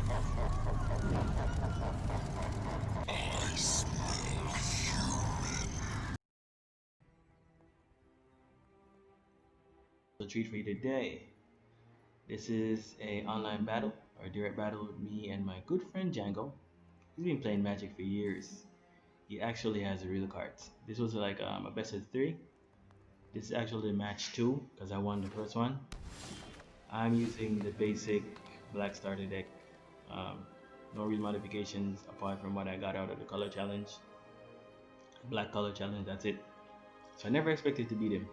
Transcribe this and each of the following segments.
A treat for you today. This is a online battle or direct battle with me and my good friend Django. He's been playing Magic for years. He actually has the real cards. This was like a best of three. This is actually match two because I won the first one. I'm using the basic black starter deck. Um, no real modifications apart from what I got out of the color challenge. Black color challenge, that's it. So I never expected to beat him.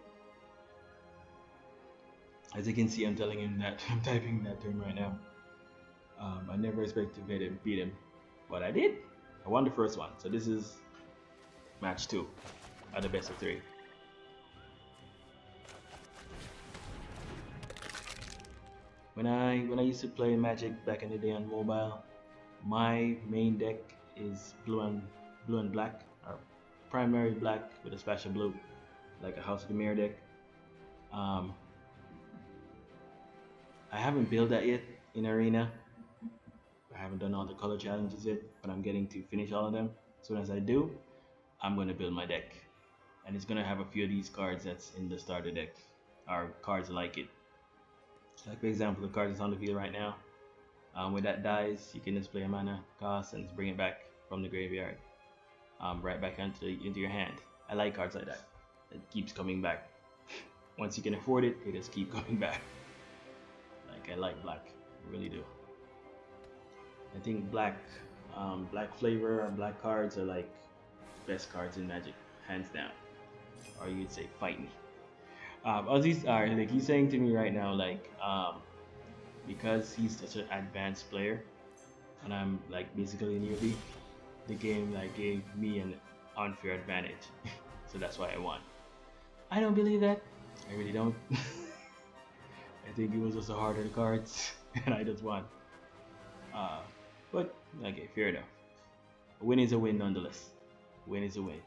As you can see, I'm telling him that I'm typing that to him right now. I never expected to beat him, but I did. I won the first one, so this is match two at the best of three. When I used to play Magic back in the day on mobile, my main deck is blue and black, or primary black with a splash of blue, like a House of the Mirror deck. Um, I haven't built that yet in Arena. I haven't done all the color challenges yet, but I'm getting to finish all of them. As soon as I do, I'm gonna build my deck, and it's gonna have a few of these cards that's in the starter deck, or cards like it. Like for example, the card that's on the field right now. When that dies, you can display a mana cost and bring it back from the graveyard, right back into your hand. I like cards like that. It keeps coming back. Once you can afford it, they just keep coming back. Like I like black, I really do. I think black flavor and black cards are like best cards in Magic, hands down. Or you'd say fight me. Ozzy's are like he's saying to me right now, like because he's such an advanced player, and I'm like basically a newbie. The game like gave me an unfair advantage, so that's why I won. I don't believe that. I really don't. I think it was just a harder cards, and I just won. Uh, but okay, fair enough. A win is a win nonetheless. Win is a win.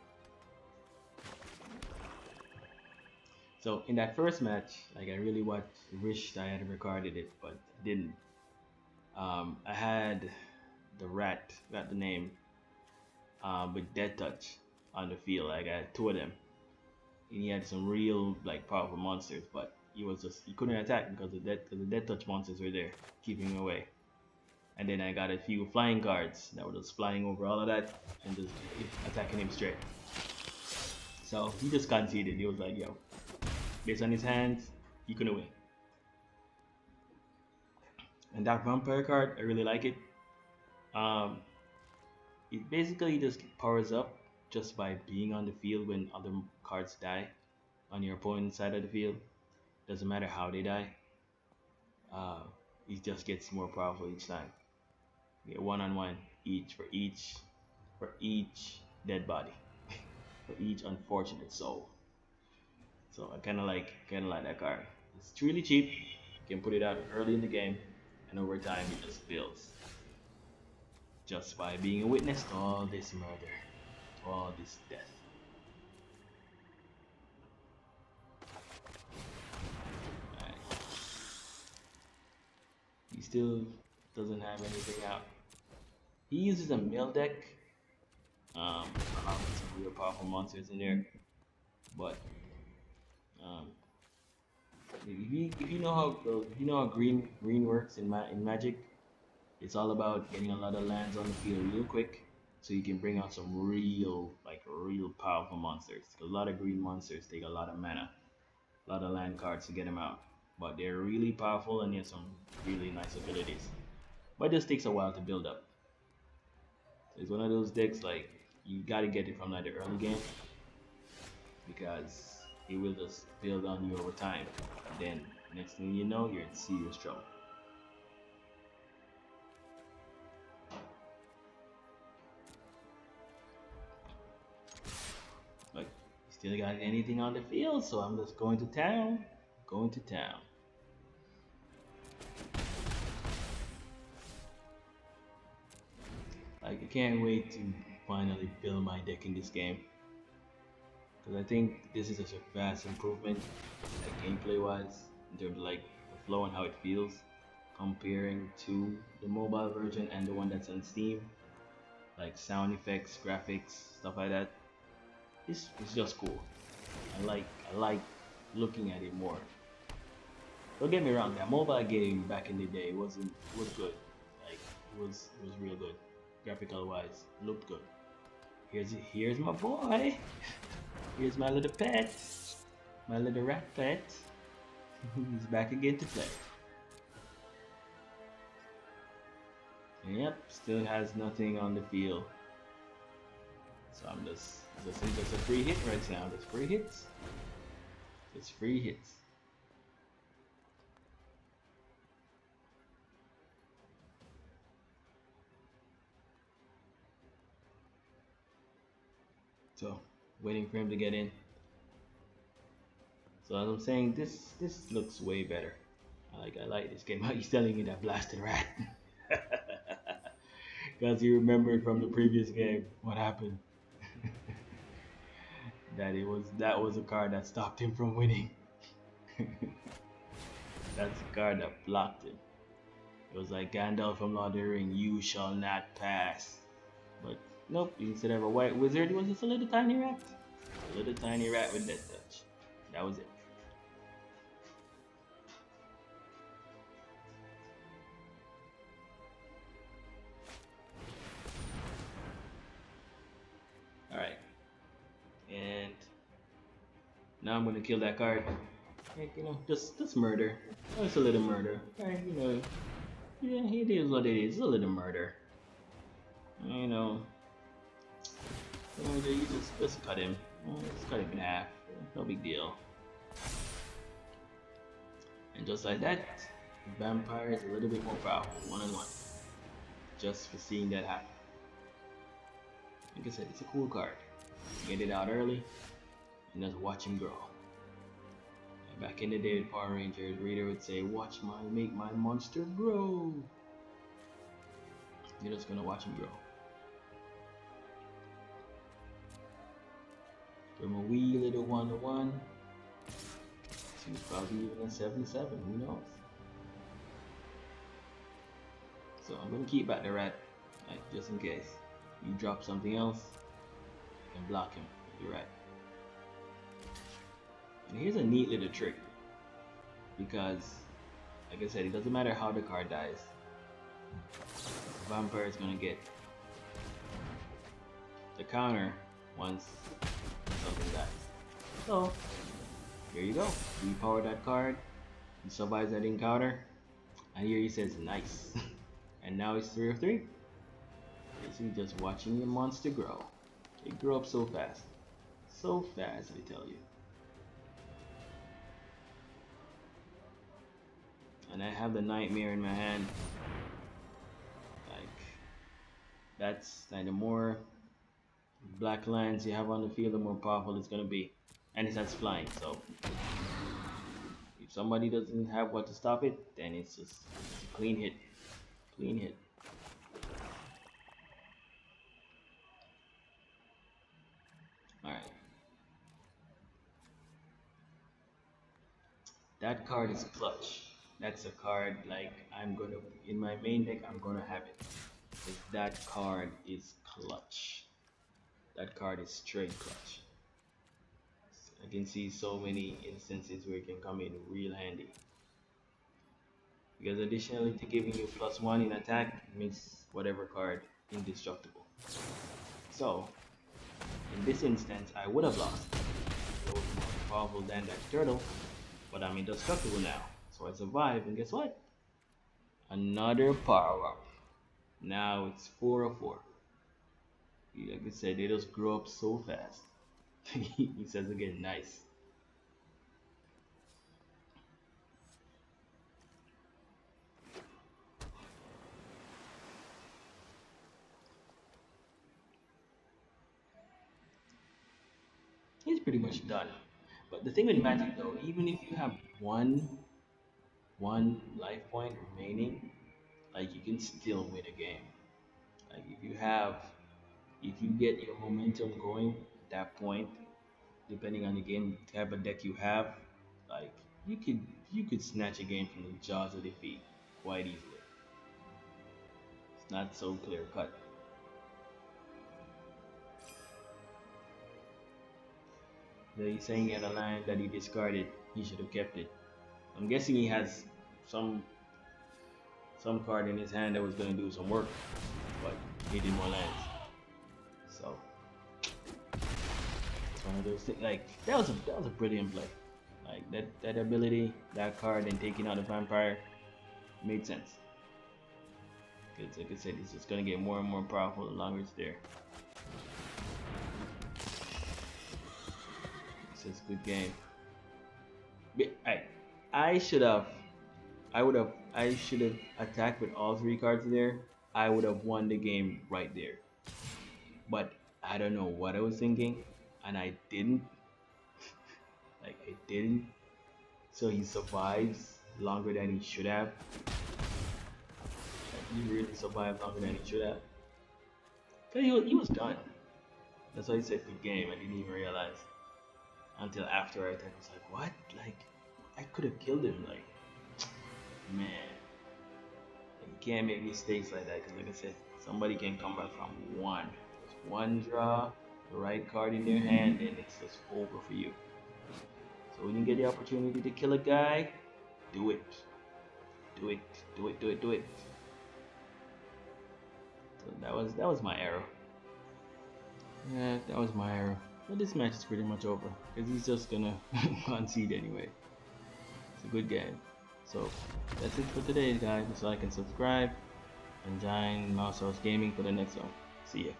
So in that first match, like I really wished I had recorded it, but didn't. I had the rat, got the name, with Dead Touch on the field. Like I had two of them, and he had some real like powerful monsters, but he couldn't attack because the Dead Touch monsters were there keeping him away. And then I got a few flying cards that were just flying over all of that and just attacking him straight. So he just conceded. He was like, yo, based on his hands, he couldn't win. And that vampire card, I really like it. Um, it basically just powers up just by being on the field when other cards die on your opponent's side of the field. Doesn't matter how they die. It just gets more powerful each time. You get one-on-one for each dead body, for each unfortunate soul. So I kind of like that card. It's really cheap. You can put it out early in the game, and over time it just builds. Just by being a witness to all this murder, to all this death. Right. He still doesn't have anything out. He uses a mill deck. Along with some real powerful monsters in there, but um, if you know how green works in Magic, it's all about getting a lot of lands on the field real quick, so you can bring out some real powerful monsters. 'Cause a lot of green monsters take a lot of mana, a lot of land cards to get them out, but they're really powerful and they have some really nice abilities. But it just takes a while to build up. So it's one of those decks like you gotta get it from like the early game because it will just build on you over time. And then next thing you know, you're in serious trouble. Like, still got anything on the field, so I'm just going to town. Going to town. Like, I can't wait to finally build my deck in this game. Because I think this is a vast improvement, like gameplay wise, in terms of like the flow and how it feels. comparing to the mobile version and the one that's on Steam, like sound effects, graphics, stuff like that. It's just cool. I like looking at it more. Don't get me wrong, that mobile game back in the day was good. Like it was real good. Graphical wise, looked good. Here's my boy. Here's my little pet. My little rat pet. He's back again to play. Yep, still has nothing on the field. So I'm just a free hit right now. Just free hits. Just free hits. So waiting for him to get in. So as I'm saying, this looks way better. I like this game. He's telling me that blasted rat. Because he remembered from the previous game what happened. That was a card that stopped him from winning. That's the card that blocked him. It was like Gandalf from Lord of the Ring, you shall not pass. But nope, instead of a white wizard, it was just a little tiny rat. A little tiny rat with death touch. That was it. Alright. And now I'm gonna kill that card. Like, just murder. Just a little murder. Right, yeah, it is what it is. It's a little murder. You know, you just cut him. Just cut him in half. No big deal. And just like that, vampire is a little bit more powerful, 1-on-1. Just for seeing that happen. Like I said, it's a cool card. Get it out early and just watch him grow. Back in the day with Power Rangers, Reader would say, make my monster grow. You're just gonna watch him grow. From a wee little 1-1 to probably even a 7-7, who knows? So I'm gonna keep back the rat, like, just in case. You drop something else, you can block him with your rat. And here's a neat little trick, because, like I said, it doesn't matter how the card dies. The vampire is gonna get the counter once something dies. So here you go. You power that card, he survives that encounter, and here he says nice. And now it's 3 of 3. Basically just watching your monster grow. It grew up so fast. So fast, I tell you. And I have the nightmare in my hand. Like, that's the more black lines you have on the field, the more powerful it's gonna be. And it has flying, so if somebody doesn't have what to stop it, then it's just a clean hit. Clean hit. Alright. That card is clutch. That's a card like in my main deck, I'm gonna have it. Because that card is clutch. That card is straight clutch. I can see so many instances where it can come in real handy. Because additionally to giving you +1 in attack, it makes whatever card indestructible. So, in this instance, I would have lost. It was more powerful than that turtle, but I'm indestructible now. So I survive, and guess what? Another power up. Now it's 4 of 4. Like I said, they just grow up so fast. He says again, nice. He's pretty much done. But the thing with Magic though, even if you have one life point remaining, like you can still win a game. Like if you get your momentum going at that point, depending on the game type of deck you have, like you could snatch a game from the jaws of defeat. quite easily. It's not so clear cut. So he's saying in the line that he discarded, he should have kept it. I'm guessing he has some some card in his hand that was gonna do some work, but he didn't want lands. So it's one of those things. Like that was a brilliant play. Like that ability, that card, and taking out a vampire made sense. Because like I said, it's just gonna get more and more powerful the longer it's there. It's just a good game. But I should have, I should have attacked with all three cards there. I would have won the game right there. But I don't know what I was thinking, and I didn't. Like I didn't. So he survives longer than he should have. Like, he really survived longer than he should have. Cause he was done. That's why he said good game. I didn't even realize until after I attacked. I was like, what? Like I could have killed him. Like man, like, you can't make mistakes like that. Cause like I said, somebody can come back from one draw, the right card in their hand, and it's just over for you. So when you get the opportunity to kill a guy, do it. Do it. Do it. Do it. Do it. So that was my error. Yeah, that was my error. But this match is pretty much over because he's just gonna concede anyway. It's a good game. So that's it for today, guys. So like and subscribe and join Mouse House Gaming for the next one. See ya.